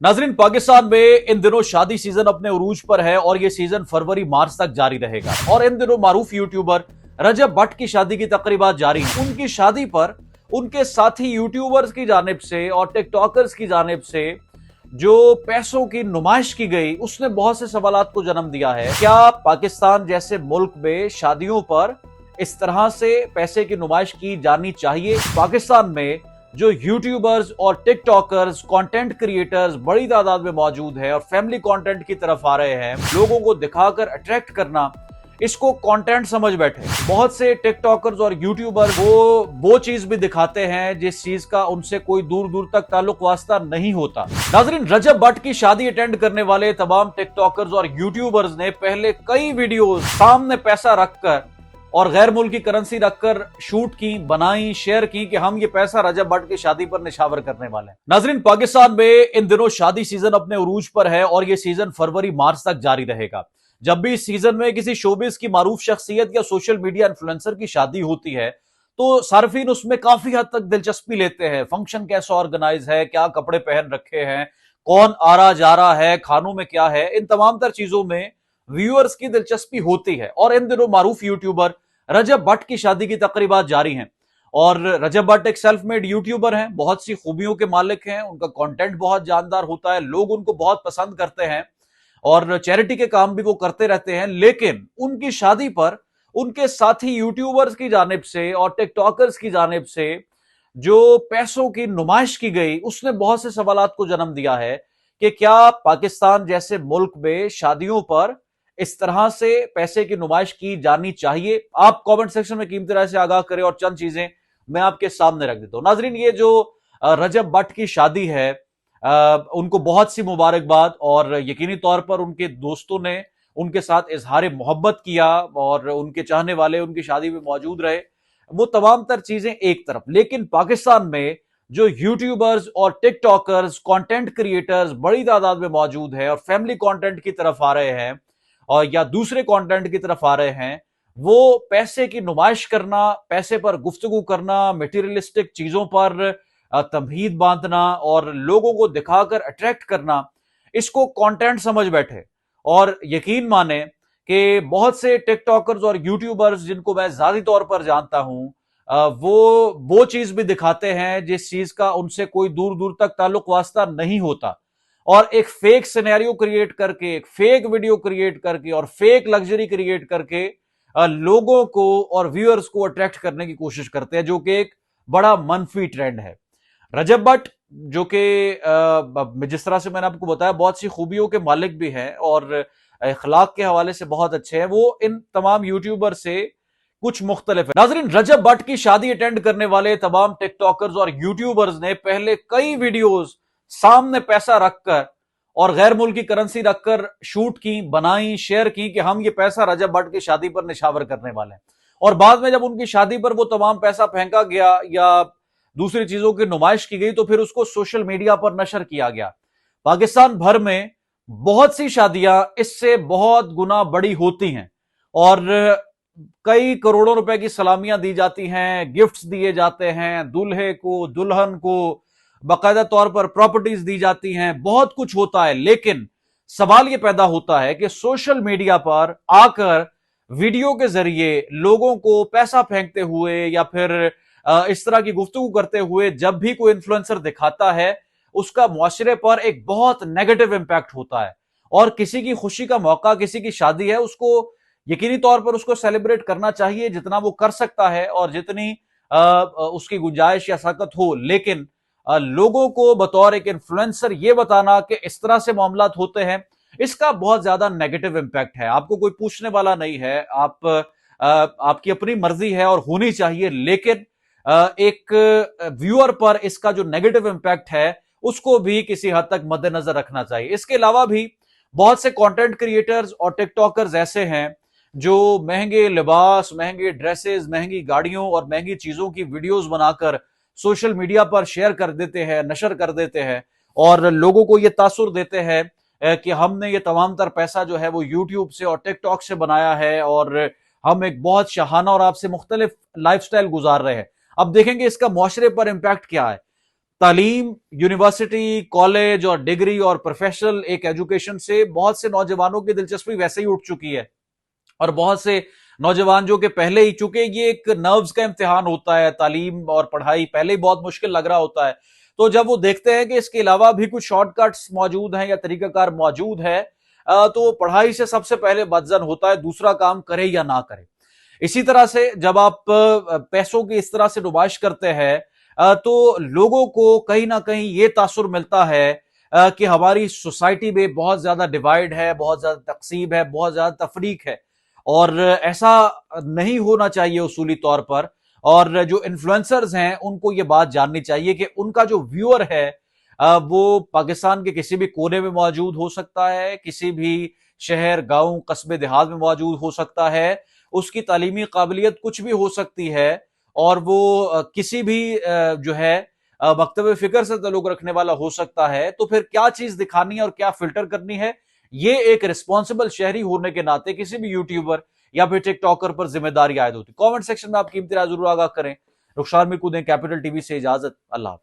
नाजरीन, पाकिस्तान में इन दिनों शादी सीजन अपने उरूज पर है और ये सीजन फरवरी मार्च तक जारी रहेगा। और इन दिनों मारूफ यूट्यूबर रजब भट्ट की शादी की तकरीबात जारी हैं। उनकी शादी पर उनके साथी यूट्यूबर्स की जानिब से और टिकटॉकर्स की जानिब से जो पैसों की नुमाइश की गई, उसने बहुत से सवालात को जन्म दिया है। क्या पाकिस्तान जैसे मुल्क में शादियों पर इस तरह से पैसे की नुमाइश की जानी चाहिए? पाकिस्तान में जो यूट्यूबर्स और टिकटॉकर्स, कंटेंट क्रिएटर्स बड़ी तादाद में मौजूद है और फैमिली कंटेंट की तरफ आ रहे हैं, लोगों को दिखाकर अट्रैक्ट करना, इसको कंटेंट समझ बैठे। बहुत से टिकटॉकर्स और यूट्यूबर वो चीज भी दिखाते हैं जिस चीज का उनसे कोई दूर दूर तक ताल्लुक वास्ता नहीं होता। नाजरीन, रजब भट्ट की शादी अटेंड करने वाले तमाम टिकटॉकर्स और यूट्यूबर्स ने पहले कई वीडियोस सामने पैसा रखकर और गैर मुल्की करेंसी रखकर शूट की, बनाई, शेयर की कि हम ये पैसा रजब भट्ट की शादी पर निशावर करने वाले हैं। नाजरीन, पाकिस्तान में इन दिनों शादी सीजन अपने उरूज पर है और ये सीजन फरवरी मार्च तक जारी रहेगा। जब भी इस सीजन में किसी शोबिस की मारूफ शख्सियत या सोशल मीडिया इन्फ्लुएंसर की शादी होती है तो सार्फिन उसमें काफी हद तक दिलचस्पी लेते हैं। फंक्शन कैसा ऑर्गेनाइज है, क्या कपड़े पहन रखे हैं, कौन आ रहा जा रहा है, खानों में क्या है, इन तमाम तर चीजों में व्यूअर्स की दिलचस्पी होती है। और इन दिनों मारूफ यूट्यूबर रजब भट्ट की शादी की तकरीबात जारी हैं। और रजब भट्ट एक सेल्फ मेड यूट्यूबर हैं, बहुत सी खूबियों के मालिक हैं, उनका कंटेंट बहुत जानदार होता है, लोग उनको बहुत पसंद करते हैं और चैरिटी के काम भी वो करते रहते हैं। लेकिन उनकी शादी पर उनके साथी यूट्यूबर्स की जानिब से और टिकटॉकर्स की जानिब से जो पैसों की नुमाइश की गई, उसने बहुत से सवालात को जन्म दिया है कि क्या पाकिस्तान जैसे मुल्क में शादियों पर इस तरह से पैसे की नुमाइश की जानी चाहिए? आप कमेंट सेक्शन में कीमती राय से आगाह करें और चंद चीजें मैं आपके सामने रख देता हूं। नाजरीन, ये जो रजब भट्ट की शादी है, उनको बहुत सी मुबारकबाद। और यकीनी तौर पर उनके दोस्तों ने उनके साथ इजहार मोहब्बत किया और उनके चाहने वाले उनकी शादी में मौजूद रहे। वो तमाम तर चीजें एक तरफ, लेकिन पाकिस्तान में जो यूट्यूबर्स और टिकटॉकर्स, कंटेंट क्रिएटर्स बड़ी तादाद में मौजूद है और फैमिली कंटेंट की तरफ आ रहे हैं और या दूसरे कंटेंट की तरफ आ रहे हैं, वो पैसे की नुमाइश करना, पैसे पर गुफ्तगू करना, मटेरियलिस्टिक चीजों पर तमहीद बांधना और लोगों को दिखाकर अट्रैक्ट करना, इसको कंटेंट समझ बैठे। और यकीन माने कि बहुत से टिकटॉकर्स और यूट्यूबर्स जिनको मैं जाती तौर पर जानता हूं, वो चीज भी दिखाते हैं जिस चीज का उनसे कोई दूर दूर तक ताल्लुक वास्ता नहीं होता और एक फेक सिनेरियो क्रिएट करके, एक फेक वीडियो क्रिएट करके और फेक लग्जरी क्रिएट करके लोगों को और व्यूअर्स को अट्रैक्ट करने की कोशिश करते हैं, जो कि एक बड़ा मनफी ट्रेंड है। रजब भट्ट जो कि जिस तरह से मैंने आपको बताया बहुत सी खूबियों के मालिक भी हैं और अखलाक के हवाले से बहुत अच्छे हैं, वो इन तमाम यूट्यूबर से कुछ मुख्तलिफ है। नाजरीन, रजब भट्ट की शादी अटेंड करने वाले तमाम टिकटॉकर्स और यूट्यूबर्स ने पहले कई वीडियोस सामने पैसा रखकर और गैर मुल्की करेंसी रखकर शूट की, बनाई, शेयर की कि हम ये पैसा रजब भट्ट की शादी पर निशावर करने वाले हैं। और बाद में जब उनकी शादी पर वो तमाम पैसा फेंका गया या दूसरी चीजों की नुमाइश की गई तो फिर उसको सोशल मीडिया पर नशर किया गया। पाकिस्तान भर में बहुत सी शादियां इससे बहुत गुना बड़ी होती हैं और कई करोड़ों रुपए की सलामियां दी जाती हैं, गिफ्ट्स दिए जाते हैं, दूल्हे को, दुल्हन को बाकायदा तौर पर प्रॉपर्टीज दी जाती हैं, बहुत कुछ होता है। लेकिन सवाल यह पैदा होता है कि सोशल मीडिया पर आकर वीडियो के जरिए लोगों को पैसा फेंकते हुए या फिर इस तरह की गुफ्तगू करते हुए जब भी कोई इन्फ्लुएंसर दिखाता है, उसका मुआशरे पर एक बहुत नेगेटिव इंपैक्ट होता है। और किसी की खुशी का मौका, किसी की शादी है, उसको यकीनी तौर पर उसको सेलिब्रेट करना चाहिए जितना वो कर सकता है और जितनी उसकी गुंजाइश या ताकत हो। लेकिन लोगों को बतौर एक इन्फ्लुएंसर ये बताना कि इस तरह से मामलात होते हैं, इसका बहुत ज्यादा नेगेटिव इंपैक्ट है। आपको कोई पूछने वाला नहीं है, आपकी अपनी मर्जी है और होनी चाहिए, लेकिन एक व्यूअर पर इसका जो नेगेटिव इंपैक्ट है उसको भी किसी हद तक मद्देनजर रखना चाहिए। इसके अलावा भी बहुत से कंटेंट क्रिएटर्स और टिकटॉकर्स ऐसे हैं जो महंगे लिबास, महंगे ड्रेसेस, महंगी गाड़ियों और महंगी चीजों की वीडियोस बनाकर सोशल मीडिया पर शेयर कर देते हैं, नशर कर देते हैं और लोगों को ये तासुर देते हैं कि हमने ये तमाम तर पैसा जो है वो यूट्यूब से और टिकटॉक से बनाया है और हम एक बहुत शहाना और आपसे मुख्तलिफ लाइफस्टाइल गुजार रहे हैं। अब देखेंगे इसका मुआशरे पर इंपैक्ट क्या है। तालीम, यूनिवर्सिटी, कॉलेज और डिग्री और प्रोफेशनल एक एजुकेशन से बहुत से नौजवानों की दिलचस्पी वैसे ही उठ चुकी है। और बहुत से नौजवान जो कि पहले ही, चूंकि ये एक नर्व्स का इम्तिहान होता है, तालीम और पढ़ाई पहले ही बहुत मुश्किल लग रहा होता है, तो जब वो देखते हैं कि इसके अलावा भी कुछ शॉर्टकट्स मौजूद हैं या तरीकाकार मौजूद है, तो पढ़ाई से सबसे पहले बदजन होता है, दूसरा काम करे या ना करे। इसी तरह से जब आप पैसों की इस तरह से नुमाइश करते हैं, तो लोगों को कहीं ना कहीं ये तासुर मिलता है कि हमारी सोसाइटी में बहुत ज्यादा डिवाइड है, बहुत ज्यादा तकसीब है, बहुत ज्यादा तफरीक है, और ऐसा नहीं होना चाहिए उसूली तौर पर। और जो इन्फ्लुएंसर्स हैं उनको ये बात जाननी चाहिए कि उनका जो व्यूअर है वो पाकिस्तान के किसी भी कोने में मौजूद हो सकता है, किसी भी शहर, गांव, कस्बे, देहात में मौजूद हो सकता है, उसकी तालीमी काबिलियत कुछ भी हो सकती है, और वो किसी भी जो है मकतब फिक्र से ताल्लुक रखने वाला हो सकता है। तो फिर क्या चीज दिखानी है और क्या फिल्टर करनी है, ये एक रिस्पॉन्सिबल शहरी होने के नाते किसी भी यूट्यूबर या फिर टिकटॉकर पर जिम्मेदारी आयद होती है। कमेंट सेक्शन में आप कीमती राय जरूर आगाह करें। रुखसार में कूदें कैपिटल टीवी से इजाजत। अल्लाह।